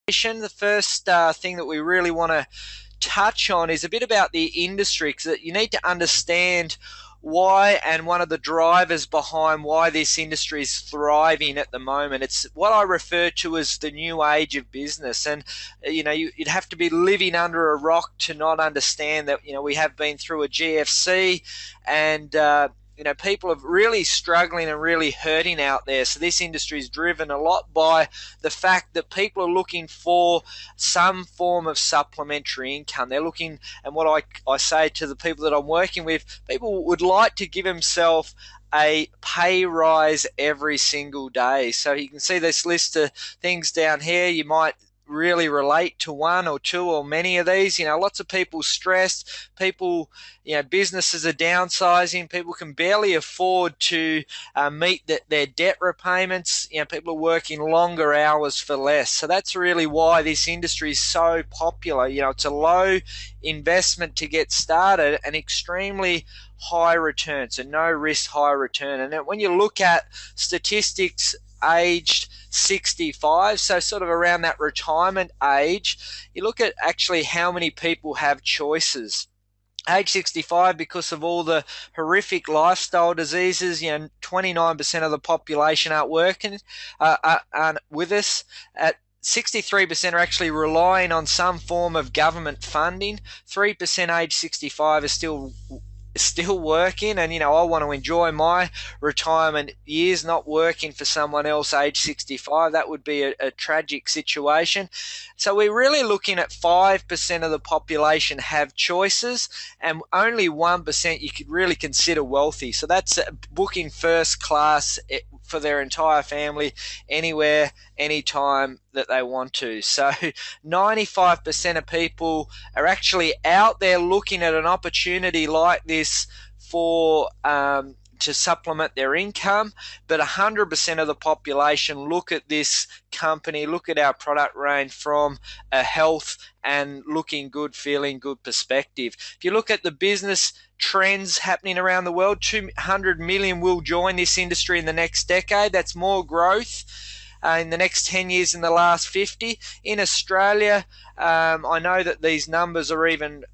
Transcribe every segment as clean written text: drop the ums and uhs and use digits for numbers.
The first thing that we really want to touch on is a bit about the industry, because you need to understand why, and one of the drivers behind why this industry is thriving at the moment. It's what I refer to as the new age of business. And you'd have to be living under a rock to not understand that we have been through a GFC, and people are really struggling and really hurting out there. So this industry is driven a lot by the fact that people are looking for some form of supplementary income. They're looking, and what I say to the people that I'm working with, people would like to give themselves a pay rise every single day. So you can see this list of things down here. You might really relate to one or two or many of these. Lots of people stressed, people, businesses are downsizing, people can barely afford to meet their debt repayments. People are working longer hours for less. So that's really why this industry is so popular. It's a low investment to get started and extremely high return. So no risk, high return. And when you look at statistics aged 65, so sort of around that retirement age, you look at actually how many people have choices. Age 65, because of all the horrific lifestyle diseases, 29% of the population aren't working, aren't with us. At 63% are actually relying on some form of government funding. 3% age 65 is still working, and I want to enjoy my retirement years, not working for someone else age 65. That would be a tragic situation. So we're really looking at 5% of the population have choices, and only 1% you could really consider wealthy. So that's booking first class for their entire family anywhere, anytime that they want to. So 95% of people are actually out there looking at an opportunity like this for to supplement their income, but 100% of the population look at this company, look at our product range from a health and looking good, feeling good perspective. If you look at the business trends happening around the world, 200 million will join this industry in the next decade. That's more growth in the next 10 years than the last 50. In Australia, I know that these numbers are even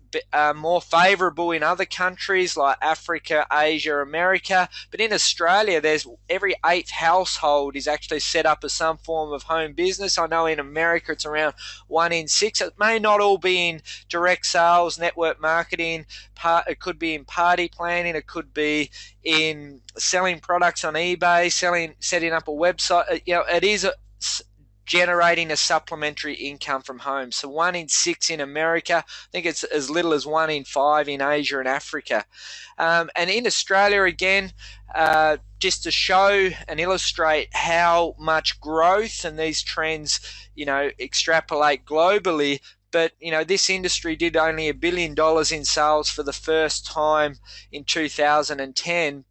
more favourable in other countries like Africa, Asia, America. But in Australia, there's every 8th household is actually set up as some form of home business. I know in America it's around 1 in 6. It may not all be in direct sales, network marketing. It could be in party planning. It could be in selling products on eBay, setting up a website. It is generating a supplementary income from home. So 1 in 6 in America. I think it's as little as 1 in 5 in Asia and Africa. And in Australia, again, just to show and illustrate how much growth and these trends, extrapolate globally. But, this industry did only $1 billion in sales for the first time in 2010.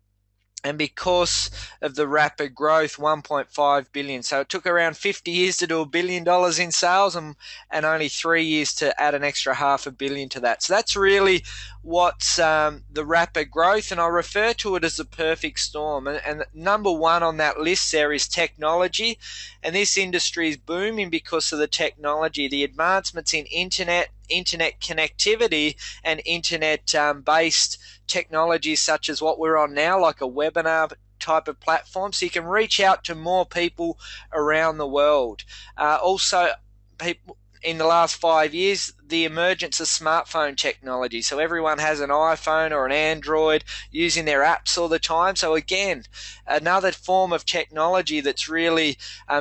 And because of the rapid growth, 1.5 billion. So it took around 50 years to do $1 billion in sales, and only 3 years to add an extra $500 million to that. So that's really what's the rapid growth, and I refer to it as the perfect storm. And number one on that list there is technology, and this industry is booming because of the technology, the advancements in internet connectivity, and internet-based technologies such as what we're on now, like a webinar type of platform, so you can reach out to more people around the world. Also, people in the last 5 years, the emergence of smartphone technology. So everyone has an iPhone or an Android using their apps all the time. So again, another form of technology that's really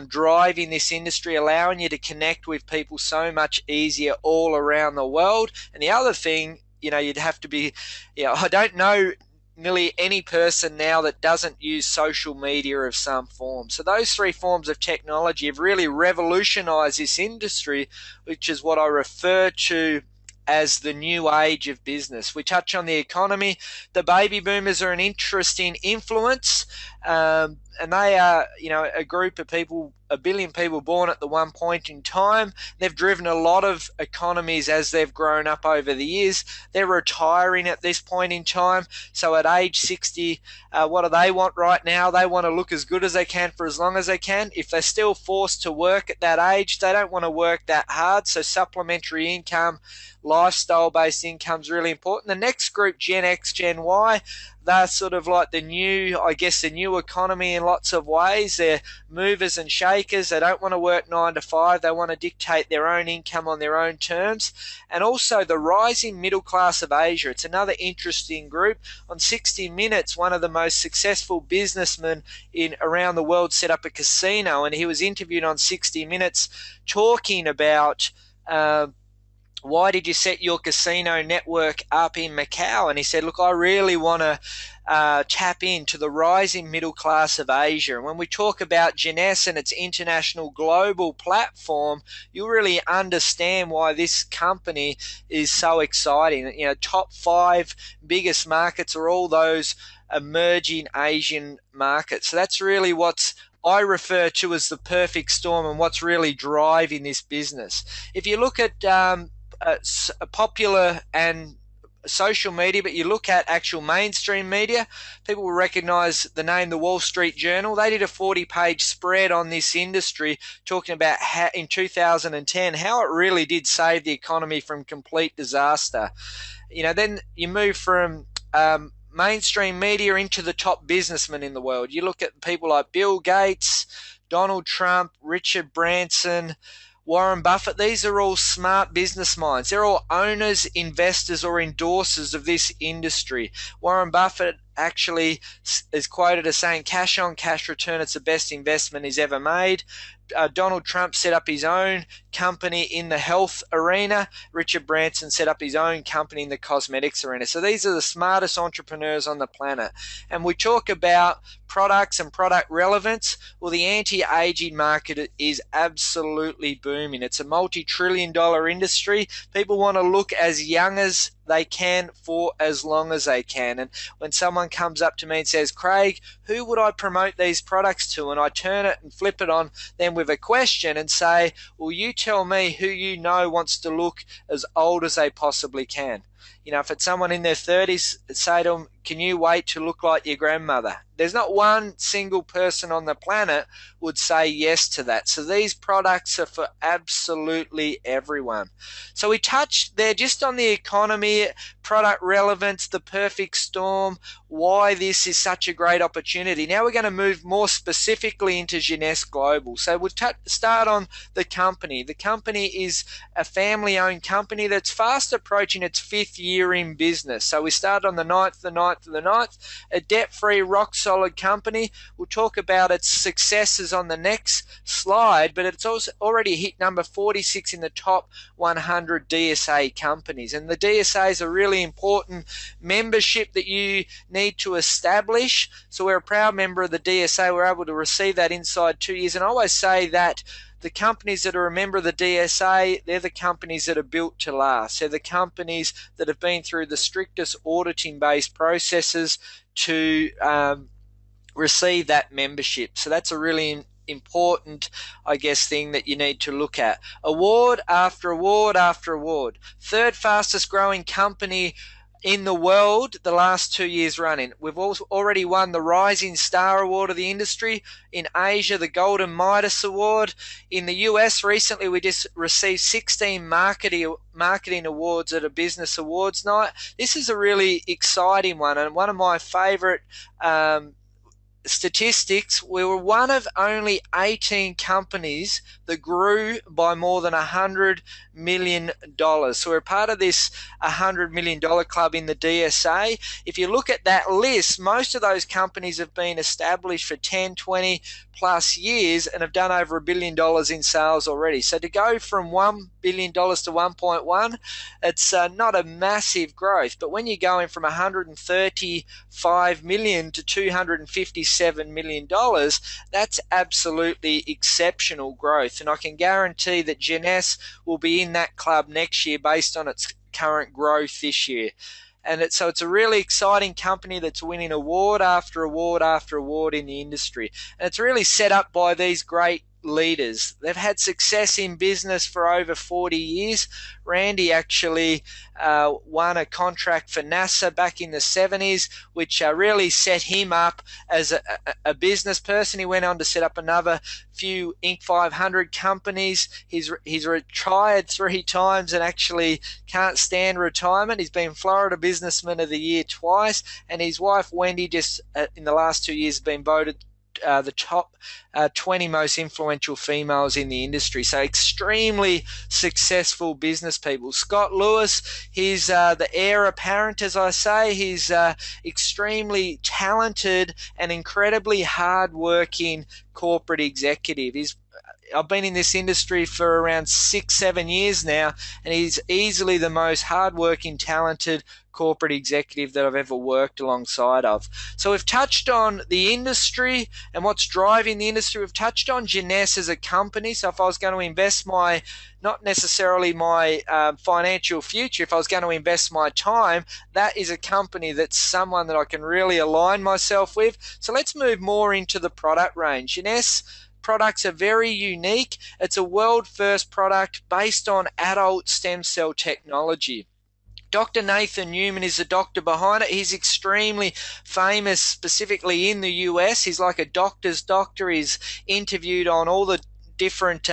driving this industry, allowing you to connect with people so much easier all around the world. And the other thing, you'd have to be, I don't know nearly any person now that doesn't use social media of some form. So those 3 forms of technology have really revolutionized this industry, which is what I refer to as the new age of business. We touch on the economy. The baby boomers are an interesting influence. and they are, a group of people, 1 billion people born at the one point in time. They've driven a lot of economies as they've grown up over the years. They're retiring at this point in time. So at age 60, what do they want right now? They want to look as good as they can for as long as they can. If they're still forced to work at that age, they don't want to work that hard. So supplementary income, lifestyle-based income is really important. The next group, Gen X, Gen Y, they're sort of like the new economy in lots of ways. They're movers and shakers. They don't want to work 9 to 5. They want to dictate their own income on their own terms. And also the rising middle class of Asia. It's another interesting group. On 60 Minutes, one of the most successful businessmen around the world set up a casino, and he was interviewed on 60 Minutes talking about why did you set your casino network up in Macau? And he said, look, I really want to tap into the rising middle class of Asia. And when we talk about Jeunesse and its international global platform, you'll really understand why this company is so exciting. Top 5 biggest markets are all those emerging Asian markets. So that's really what's I refer to as the perfect storm and what's really driving this business. If you look at popular and social media, but you look at actual mainstream media, people will recognize the name the Wall Street Journal. They did a 40-page spread on this industry talking about how, in 2010, how it really did save the economy from complete disaster. Then you move from mainstream media into the top businessmen in the world. You look at people like Bill Gates, Donald Trump, Richard Branson, Warren Buffett. These are all smart business minds. They're all owners, investors, or endorsers of this industry. Warren Buffett actually is quoted as saying, cash on cash return, it's the best investment he's ever made. Donald Trump set up his own company in the health arena. Richard Branson set up his own company in the cosmetics arena. So these are the smartest entrepreneurs on the planet. And we talk about products and product relevance. Well, the anti-aging market is absolutely booming. It's a multi-trillion-dollar industry. People want to look as young as they can for as long as they can. And when someone comes up to me and says, Craig, who would I promote these products to? And I turn it and flip it on them with a question and say, well, you tell me who you know wants to look as old as they possibly can. If it's someone in their 30s, say to them, can you wait to look like your grandmother? There's not one single person on the planet would say yes to that. So these products are for absolutely everyone. So we touched there just on the economy, product relevance, the perfect storm, why this is such a great opportunity. Now we're going to move more specifically into Jeunesse Global. So we'll start on the company. The company is a family-owned company that's fast approaching its 5th year in business. So we start on the 9th, a debt-free, rock-solid company. We'll talk about its successes on the next slide, but it's also already hit number 46 in the top 100 DSA companies. And the DSA is a really important membership that you need to establish. So we're a proud member of the DSA. We're able to receive that inside 2 years. And I always say that the companies that are a member of the DSA, they're the companies that are built to last. They're the companies that have been through the strictest auditing-based processes to receive that membership. So that's a really important, thing that you need to look at. Award after award after award. 3rd fastest growing company in the world the last 2 years running. We've already won the Rising Star Award of the industry. In Asia, the Golden Midas Award. In the US, recently we just received 16 marketing awards at a business awards night. This is a really exciting one, and one of my favorite statistics, we were one of only 18 companies that grew by more than $100 million. So we're part of this $100 million club in the DSA. If you look at that list, most of those companies have been established for 10, 20 plus years and have done over $1 billion in sales already. So to go from $1 billion to 1.1, it's not a massive growth. But when you're going from 135 million to $257 million, that's absolutely exceptional growth. And I can guarantee that Jeunesse will be in that club next year based on its current growth this year. So it's a really exciting company that's winning award after award after award in the industry. And it's really set up by these great leaders. They've had success in business for over 40 years. Randy actually won a contract for NASA back in the 70s, which really set him up as a business person. He went on to set up another few Inc. 500 companies. He's retired 3 times and actually can't stand retirement. He's been Florida Businessman of the Year twice, and his wife Wendy just in the last 2 years has been voted the top 20 most influential females in the industry. So extremely successful business people. Scott Lewis, he's the heir apparent, as I say. He's extremely talented and incredibly hardworking corporate executive. I've been in this industry for around 6-7 years now, and he's easily the most hardworking, talented corporate executive that I've ever worked alongside of. So we've touched on the industry and what's driving the industry. We've touched on Jeunesse as a company. So if I was going to invest not necessarily my financial future, if I was going to invest my time, that is a company that's someone that I can really align myself with. So let's move more into the product range. Jeunesse products are very unique. It's a world first product based on adult stem cell technology. Dr. Nathan Newman is the doctor behind it. He's extremely famous, specifically in the US. He's like a doctor's doctor. He's interviewed on all the different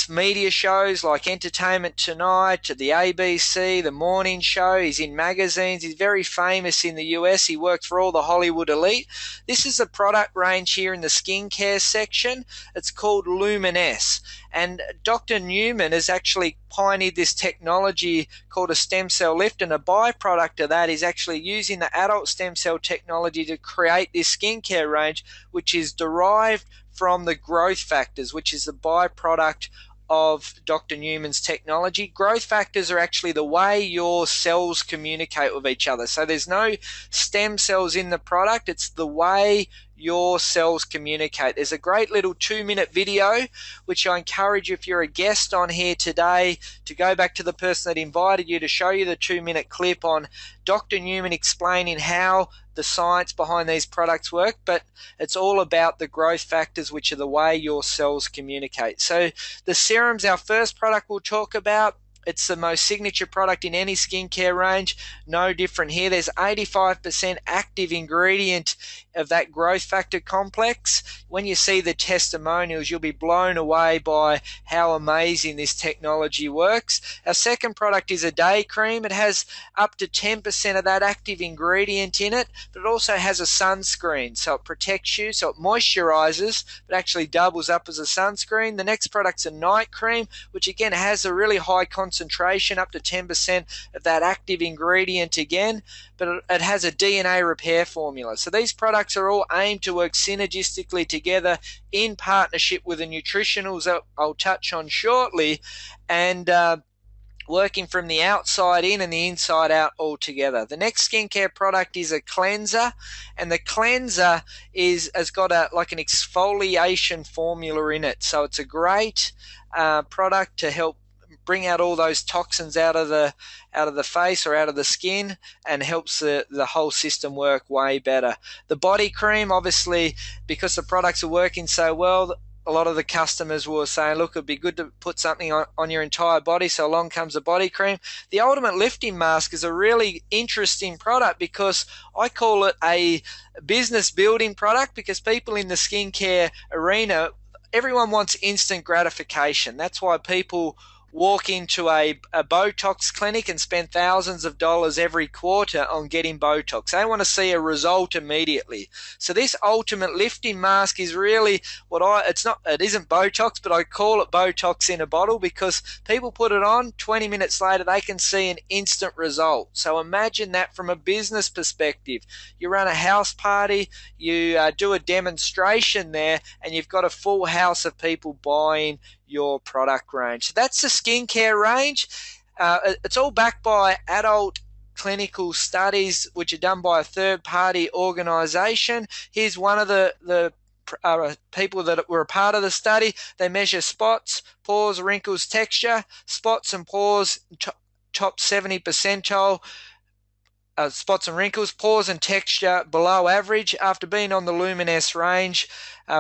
media shows like Entertainment Tonight, the ABC, the Morning Show. He's in magazines. He's very famous in the US. He worked for all the Hollywood elite. This is a product range here in the skincare section. It's called Luminesse. And Dr. Newman has actually pioneered this technology called a stem cell lift, and a byproduct of that is actually using the adult stem cell technology to create this skincare range, which is derived from the growth factors, which is the byproduct of Dr. Newman's technology. Growth factors are actually the way your cells communicate with each other. So there's no stem cells in the product. It's the way your cells communicate. There's a great little 2-minute video, which I encourage you, if you're a guest on here today, to go back to the person that invited you to show you the 2-minute clip on Dr. Newman explaining how the science behind these products work, but it's all about the growth factors, which are the way your cells communicate. So the serum's our first product we'll talk about. It's the most signature product in any skincare range. No different here. There's 85% active ingredient of that growth factor complex. When you see the testimonials, you'll be blown away by how amazing this technology works. Our second product is a day cream. It has up to 10% of that active ingredient in it, but it also has a sunscreen. So it protects you, so it moisturizes, but actually doubles up as a sunscreen. The next product's a night cream, which again has a really high concentration, up to 10% of that active ingredient again, but it has a DNA repair formula. So these products are all aimed to work synergistically together in partnership with the nutritionals that I'll touch on shortly, and working from the outside in and the inside out all together. The next skincare product is a cleanser, and the cleanser has got like an exfoliation formula in it. So it's a great product to help bring out all those toxins out of the face or out of the skin, and helps the whole system work way better. The body cream, obviously, because the products are working so well, a lot of the customers were saying, look, it'd be good to put something on your entire body, so along comes the body cream. The Ultimate Lifting Mask is a really interesting product because I call it a business building product, because people in the skincare arena, everyone wants instant gratification. That's why people walk into a Botox clinic and spend thousands of dollars every quarter on getting Botox. They want to see a result immediately. So this Ultimate Lifting Mask is really it isn't Botox, but I call it Botox in a bottle, because people put it on, 20 minutes later they can see an instant result. So imagine that from a business perspective. You run a house party, you do a demonstration there, and you've got a full house of people buying your product range. So that's the skincare range. It's all backed by adult clinical studies, which are done by a third-party organization. Here's one of the people that were a part of the study. They measure spots, pores, wrinkles, texture. Spots and pores, top 70 percentile. spots and wrinkles, pores and texture below average. After being on the Luminesse range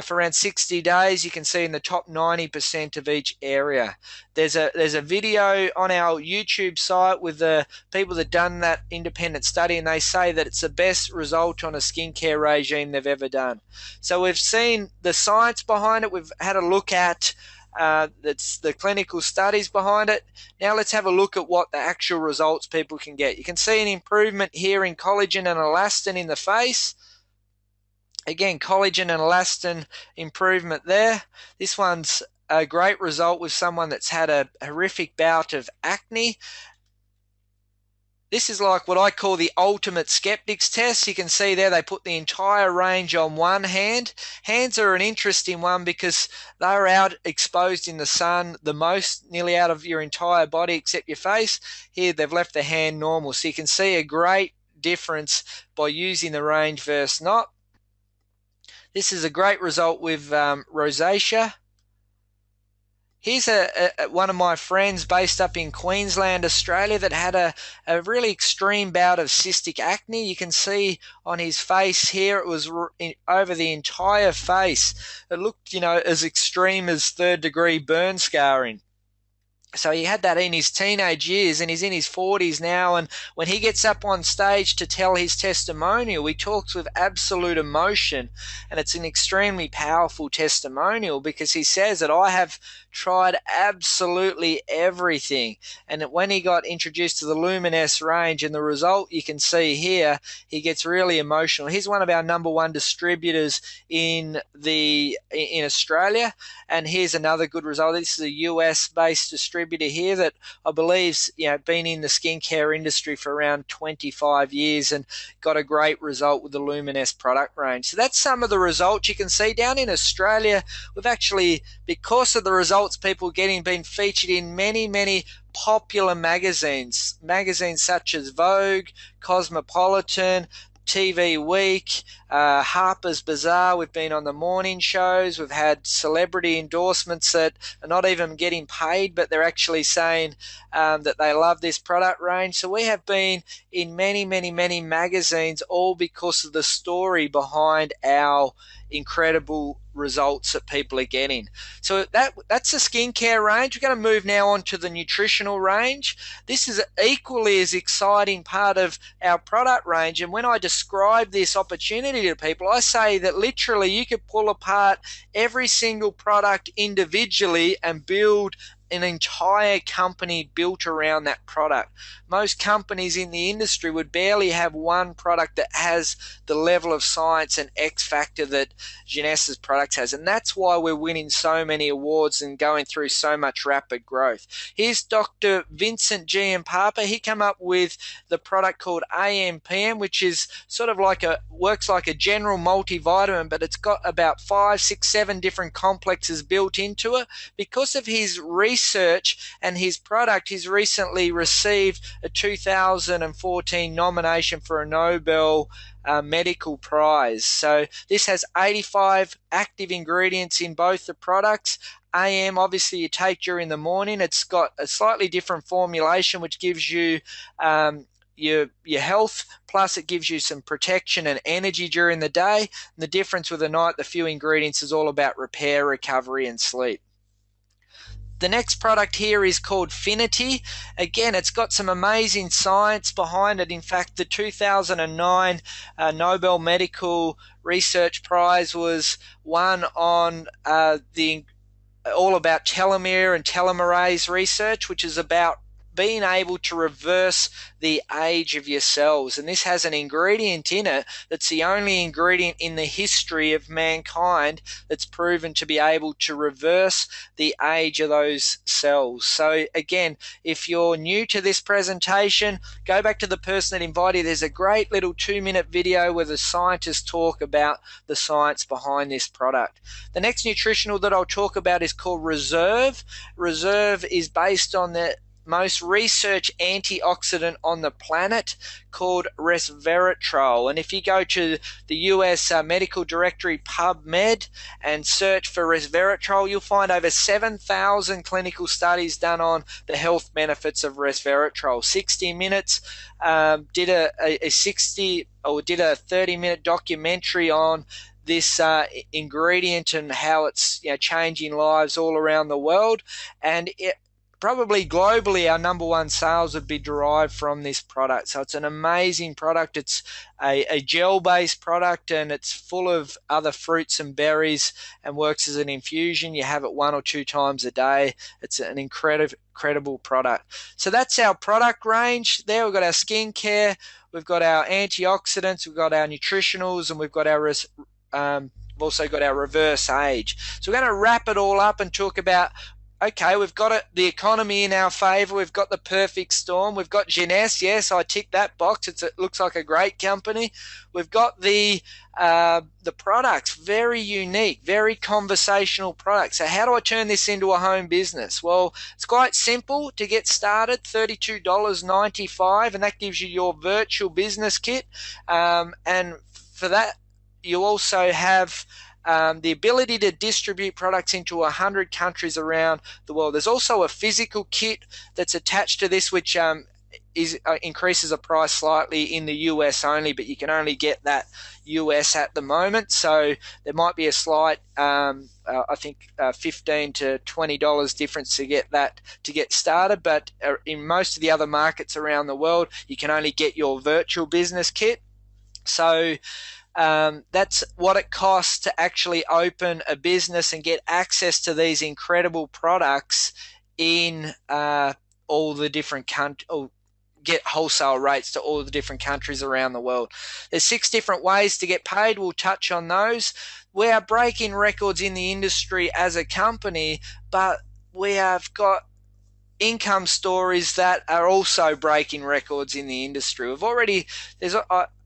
for around 60 days, you can see in the top 90% of each area. There's a video on our YouTube site with the people that done that independent study, and they say that it's the best result on a skincare regime they've ever done. So we've seen the science behind it. We've had a look at that's the clinical studies behind it. Now let's have a look at what the actual results people can get. You can see an improvement here in collagen and elastin in the face. Again, collagen and elastin improvement there. This one's a great result with someone that's had a horrific bout of acne. This is like what I call the ultimate skeptics test. You can see there they put the entire range on one hand. Hands are an interesting one because they're out exposed in the sun the most, nearly out of your entire body except your face. Here they've left the hand normal. So you can see a great difference by using the range versus not. This is a great result with rosacea. Here's one of my friends based up in Queensland, Australia, that had a really extreme bout of cystic acne. You can see on his face here, it was over the entire face. It looked, as extreme as 3rd-degree burn scarring. So he had that in his teenage years, and he's in his 40s now, and when he gets up on stage to tell his testimonial, he talks with absolute emotion, and it's an extremely powerful testimonial because he says that I have tried absolutely everything, and that when he got introduced to the Luminesse range and the result you can see here, he gets really emotional. He's one of our #1 distributors in Australia, and here's another good result. This is a US-based distributor here that I believe's been in the skincare industry for around 25 years and got a great result with the Luminesse product range. So that's some of the results you can see down in Australia. We've actually, because of the results people are getting, been featured in many popular magazines such as Vogue, Cosmopolitan, TV Week, Harper's Bazaar. We've been on the morning shows. We've had celebrity endorsements that are not even getting paid, but they're actually saying that they love this product range. So we have been in many magazines, all because of the story behind our incredible results that people are getting. So that's the skincare range. We're going to move now on to the nutritional range. This is equally as exciting part of our product range, and when I describe this opportunity to people, I say that literally you could pull apart every single product individually and build an entire company built around that product. Most companies in the industry would barely have one product that has the level of science and X factor that Jeunesse's products has, and that's why we're winning so many awards and going through so much rapid growth. Here's Dr. Vincent Giampapa. He came up with the product called AMPM, which is sort of works like a general multivitamin, but it's got about 5, 6, 7 different complexes built into it. Because of his research and his product, he's recently received a 2014 nomination for a Nobel medical prize. So this has 85 active ingredients in both the products. AM, obviously, you take during the morning. It's got a slightly different formulation, which gives you your health, plus it gives you some protection and energy during the day. And the difference with the night, the few ingredients, is all about repair, recovery, and sleep. The next product here is called Finity. Again, it's got some amazing science behind it. In fact, the 2009 Nobel Medical Research Prize was won on all about telomere and telomerase research, which is about being able to reverse the age of your cells. And this has an ingredient in it that's the only ingredient in the history of mankind that's proven to be able to reverse the age of those cells. So again, if you're new to this presentation, go back to the person that invited you. There's a great little 2-minute video where the scientists talk about the science behind this product. The next nutritional that I'll talk about is called Reserve. Reserve is based on the most researched antioxidant on the planet called resveratrol. And if you go to the US medical directory PubMed and search for resveratrol, you'll find over 7,000 clinical studies done on the health benefits of resveratrol. 60 Minutes did a 30-minute documentary on this ingredient and how it's changing lives all around the world. And probably globally, our number one sales would be derived from this product. So it's an amazing product. It's a gel-based product, and it's full of other fruits and berries and works as an infusion. You have it 1 or 2 times a day. It's an incredible product. So that's our product range there. We've got our skincare, we've got our antioxidants, we've got our nutritionals, and we've got our we've also got our reverse age. So we're going to wrap it all up and talk about, okay, we've got the economy in our favor. We've got the perfect storm. We've got Jeunesse. Yes, I tick that box. It looks like a great company. We've got the products, very unique, very conversational products. So how do I turn this into a home business? Well, it's quite simple to get started, $32.95, and that gives you your virtual business kit. And for that, you also have the ability to distribute products into 100 countries around the world. There's also a physical kit that's attached to this, which increases the price slightly in the US only, but you can only get that US at the moment. So there might be a slight, I think, $15 to $20 difference to get started. But in most of the other markets around the world, you can only get your virtual business kit. So that's what it costs to actually open a business and get access to these incredible products in all the different countries, or get wholesale rates to all the different countries around the world. There's 6 different ways to get paid. We'll touch on those. We are breaking records in the industry as a company, but we have got income stories that are also breaking records in the industry. There's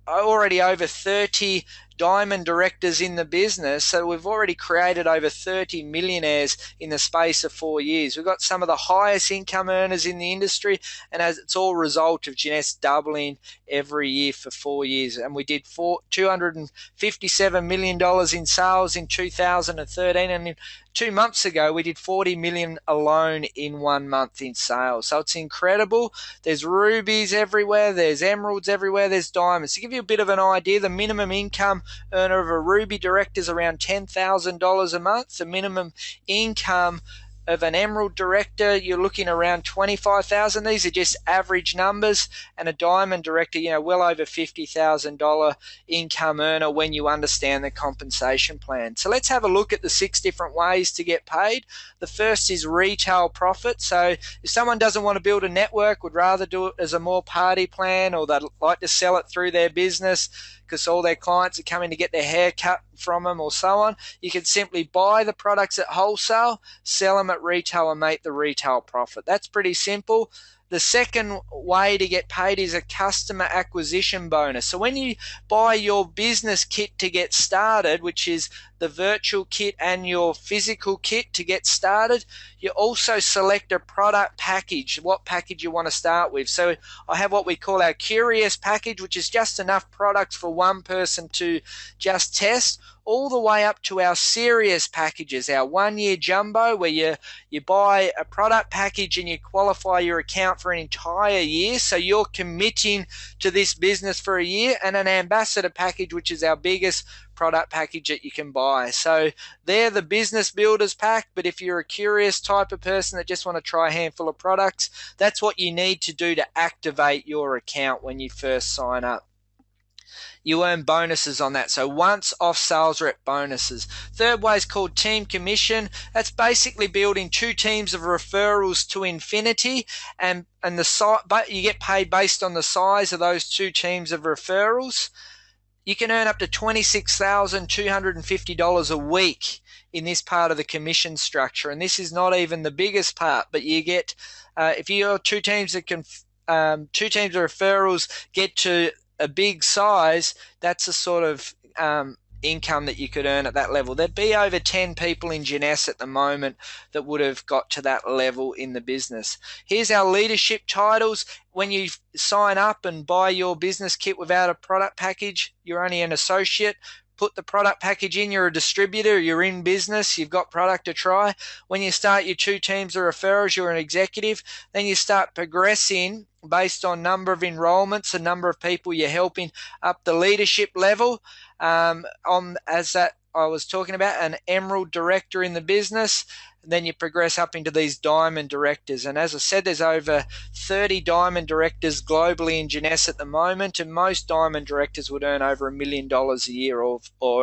already over 30 diamond directors in the business, so we've already created over 30 millionaires in the space of 4 years. We've got some of the highest income earners in the industry, and as it's all a result of Jeunesse doubling every year for 4 years. And we did $257 million in sales in 2013, and in 2 months ago we did 40 million alone in 1 month in sales. So it's incredible. There's rubies everywhere, there's emeralds everywhere, there's diamonds. To give you a bit of an idea, the minimum income earner of a ruby director is around $10,000 a month. The minimum income of an emerald director, you're looking around 25,000. These are just average numbers. And a diamond director, well over $50,000 income earner when you understand the compensation plan. So let's have a look at the 6 different ways to get paid. The first is retail profit. So if someone doesn't want to build a network, would rather do it as a more party plan, or they'd like to sell it through their business because all their clients are coming to get their hair cut from them or so on, you can simply buy the products at wholesale, sell them at retail, and make the retail profit. That's pretty simple. The second way to get paid is a customer acquisition bonus. So when you buy your business kit to get started, which is the virtual kit and your physical kit to get started, you also select a product package, what package you want to start with. So I have what we call our curious package, which is just enough products for one person to just test, all the way up to our serious packages, our 1-year jumbo, where you buy a product package and you qualify your account for an entire year. So you're committing to this business for a year, and an ambassador package, which is our biggest product package that you can buy. So they're the business builders pack, but if you're a curious type of person that just want to try a handful of products, that's what you need to do to activate your account when you first sign up. You earn bonuses on that. So once off sales rep bonuses. Third way is called team commission. That's basically building 2 teams of referrals to infinity, and but you get paid based on the size of those 2 teams of referrals. You can earn up to $26,250 a week in this part of the commission structure, and this is not even the biggest part. But you get, if your 2 teams of referrals get to a big size, that's a sort of income that you could earn at that level. There'd be over 10 people in Jeunesse at the moment that would have got to that level in the business. Here's our leadership titles. When you sign up and buy your business kit without a product package, you're only an associate. Put the product package in, you're a distributor, you're in business, you've got product to try. When you start your 2 teams of referrals, you're an executive. Then you start progressing based on number of enrollments, the number of people you're helping up the leadership level. As that I was talking about, an emerald director in the business. Then you progress up into these diamond directors. And as I said, there's over 30 diamond directors globally in Jeunesse at the moment, and most diamond directors would earn over $1 million a year or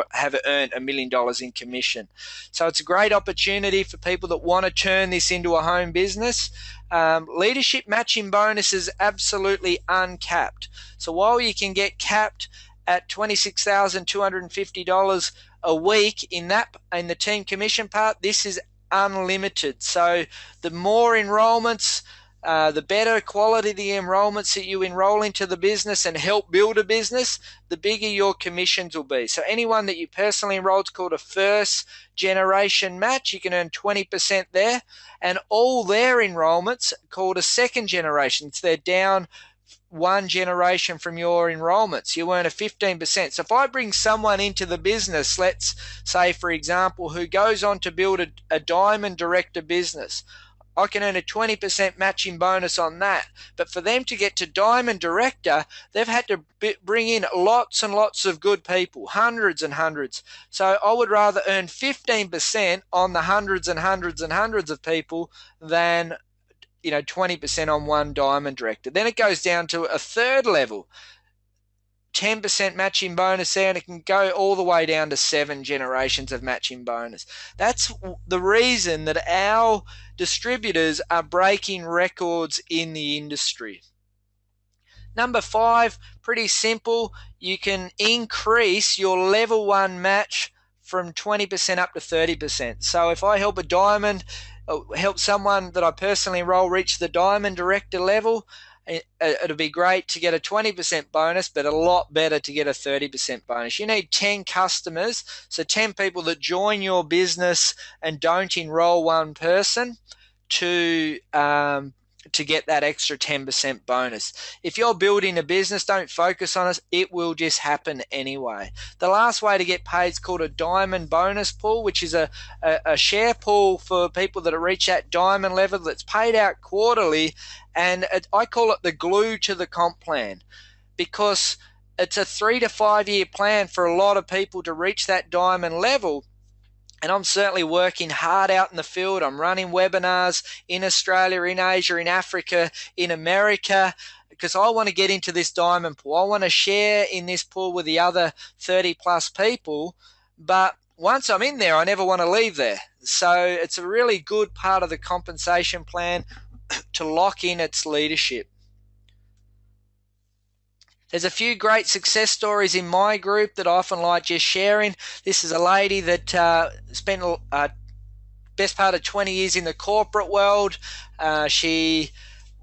have earned $1 million in commission. So it's a great opportunity for people that want to turn this into a home business. Leadership matching bonus is absolutely uncapped. So while you can get capped at $26,250 a week in the team commission part, this is unlimited. So the more enrollments, the better quality the enrollments that you enroll into the business and help build a business, the bigger your commissions will be. So anyone that you personally enrolled is called a first generation match. You can earn 20% there, and all their enrollments called a second generation. So they're down 1 generation from your enrollments. You earn a 15%. So if I bring someone into the business, let's say, for example, who goes on to build a diamond director business, I can earn a 20% matching bonus on that. But for them to get to diamond director, they've had to bring in lots and lots of good people, hundreds and hundreds. So I would rather earn 15% on the hundreds and hundreds and hundreds of people than 20% on one diamond director. Then it goes down to a third level, 10% matching bonus there, and it can go all the way down to 7 generations of matching bonus. That's the reason that our distributors are breaking records in the industry. Number 5, pretty simple. You can increase your level 1 match from 20% up to 30%. So if I help a diamond, help someone that I personally enroll reach the diamond director level, it'll be great to get a 20% bonus, but a lot better to get a 30% bonus. You need 10 customers, so 10 people that join your business and don't enroll one person to get that extra 10% bonus. If you're building a business, don't focus on it. It will just happen anyway. The last way to get paid is called a diamond bonus pool, which is a share pool for people that have reached that diamond level that's paid out quarterly. And I call it the glue to the comp plan, because it's a 3 to 5 year plan for a lot of people to reach that diamond level. And I'm certainly working hard out in the field. I'm running webinars in Australia, in Asia, in Africa, in America, because I want to get into this diamond pool. I want to share in this pool with the other 30 plus people. But once I'm in there, I never want to leave there. So it's a really good part of the compensation plan to lock in its leadership. There's a few great success stories in my group that I often like just sharing. This is a lady that spent best part of 20 years in the corporate world. She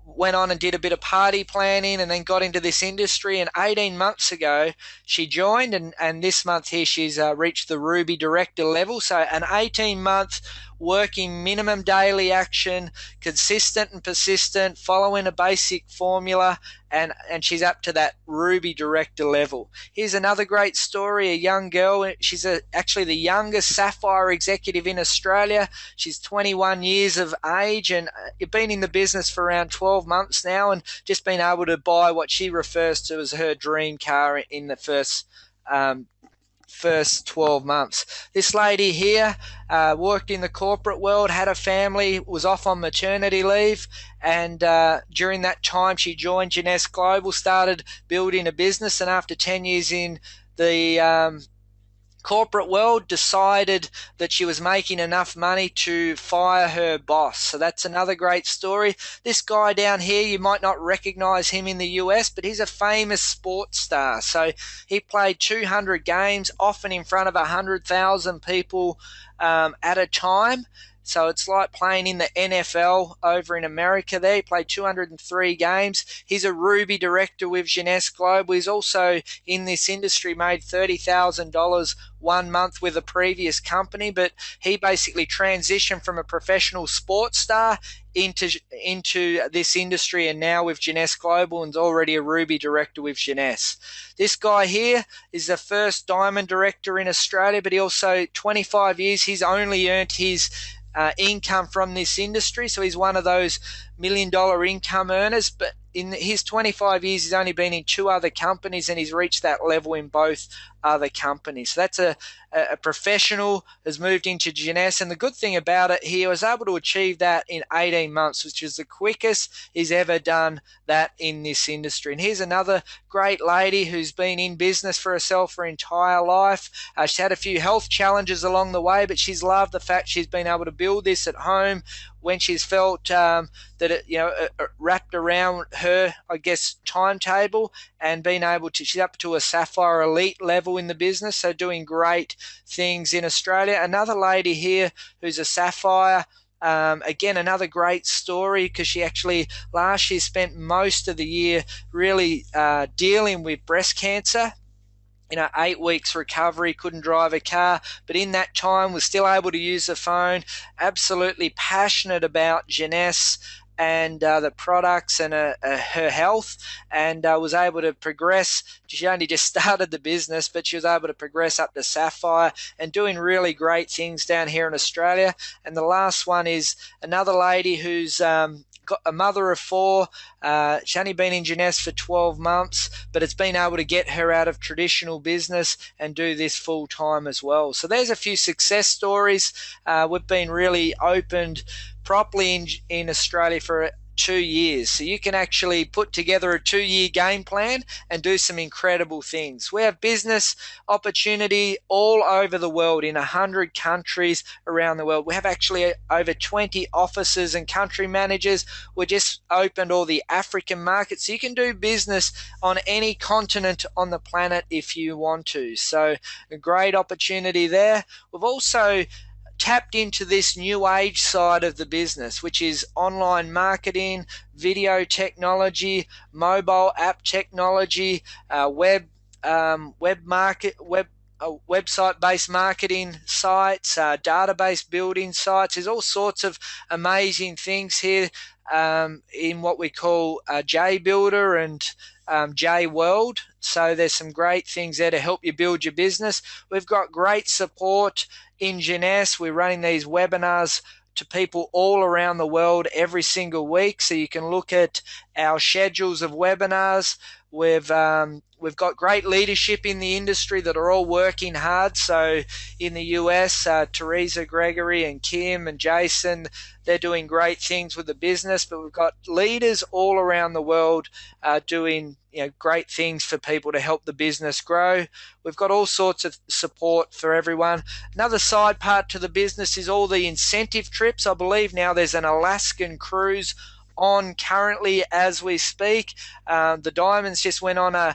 went on and did a bit of party planning and then got into this industry. And 18 months ago, she joined, and this month here she's reached the Ruby Director level. So an 18-month working minimum daily action, consistent and persistent, following a basic formula, and she's up to that Ruby Director level. Here's another great story, a young girl. She's actually the youngest Sapphire executive in Australia. She's 21 years of age and been in the business for around 12 months now, and just been able to buy what she refers to as her dream car in the first 12 months. This lady here worked in the corporate world, had a family, was off on maternity leave, and during that time she joined Jeunesse Global, started building a business, and after 10 years in the corporate world, decided that she was making enough money to fire her boss. So that's another great story. This guy down here, you might not recognize him in the US, but he's a famous sports star. So he played 200 games, often in front of 100,000 people at a time. So it's like playing in the NFL over in America there. He played 203 games. He's a Ruby director with Jeunesse Global. He's also in this industry, made $30,000 1 month with a previous company, but he basically transitioned from a professional sports star into this industry, and now with Jeunesse Global, and is already a Ruby director with Jeunesse. This guy here is the first diamond director in Australia, but he also, 25 years, he's only earned his income from this industry. So he's one of those $1 million income earners, but in his 25 years, he's only been in 2 other companies, and he's reached that level in both other companies. So that's a professional has moved into Jeunesse, and the good thing about it, he was able to achieve that in 18 months, which is the quickest he's ever done that in this industry. And here's another great lady who's been in business for herself her entire life. She's had a few health challenges along the way, but she's loved the fact she's been able to build this at home when she's felt that it, wrapped around her, I guess, timetable, and being able to, she's up to a Sapphire Elite level in the business, so doing great things in Australia. Another lady here who's a Sapphire, again, another great story, because she actually last year spent most of the year really dealing with breast cancer. 8 weeks recovery, couldn't drive a car, but in that time was still able to use the phone, absolutely passionate about Jeunesse and the products and her health, and was able to progress. She only just started the business, but she was able to progress up to Sapphire and doing really great things down here in Australia. And the last one is another lady who's got a mother of 4. She's only been in Jeunesse for 12 months, but it's been able to get her out of traditional business and do this full time as well. So there's a few success stories. We've been really opened properly in Australia for 2 years. So you can actually put together a 2-year game plan and do some incredible things. We have business opportunity all over the world in 100 countries around the world. We have actually over 20 offices and country managers. We just opened all the African markets. So you can do business on any continent on the planet if you want to. So a great opportunity there. We've also tapped into this new age side of the business, which is online marketing, video technology, mobile app technology, website-based marketing sites, database building sites. There's all sorts of amazing things here in what we call J Builder and J World. So there's some great things there to help you build your business. We've got great support in Jeunesse. We're running these webinars to people all around the world every single week, so you can look at our schedules of webinars. We've got great leadership in the industry that are all working hard. So in the US, Teresa Gregory and Kim and Jason, they're doing great things with the business, but we've got leaders all around the world doing great things for people to help the business grow. We've got all sorts of support for everyone. Another side part to the business is all the incentive trips. I believe now there's an Alaskan cruise on currently as we speak. The Diamonds just went on a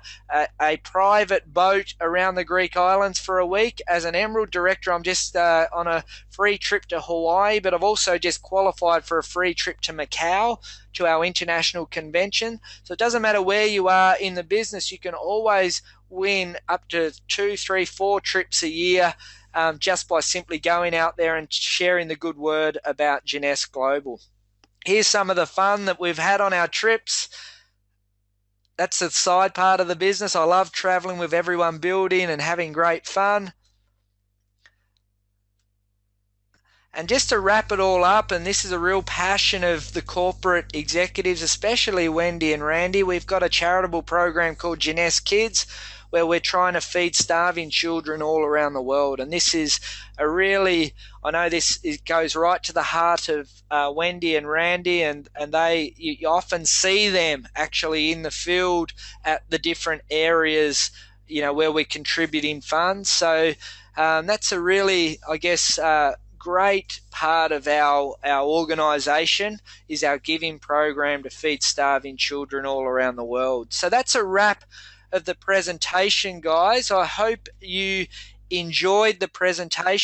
private boat around the Greek islands for a week. As an Emerald director, I'm just on a free trip to Hawaii, but I've also just qualified for a free trip to Macau to our international convention. So it doesn't matter where you are in the business, you can always win up to 2, 3, 4 trips a year just by simply going out there and sharing the good word about Jeunesse Global. Here's some of the fun that we've had on our trips. That's the side part of the business. I love traveling with everyone, building and having great fun. And just to wrap it all up, and this is a real passion of the corporate executives, especially Wendy and Randy, we've got a charitable program called Jeunesse Kids, where we're trying to feed starving children all around the world. And this is a really, I know it goes right to the heart of Wendy and Randy, and you often see them actually in the field at the different areas, where we're contributing funds. So that's a really, I guess, great part of our organisation is our giving program to feed starving children all around the world. So that's a wrap of the presentation, guys. I hope you enjoyed the presentation.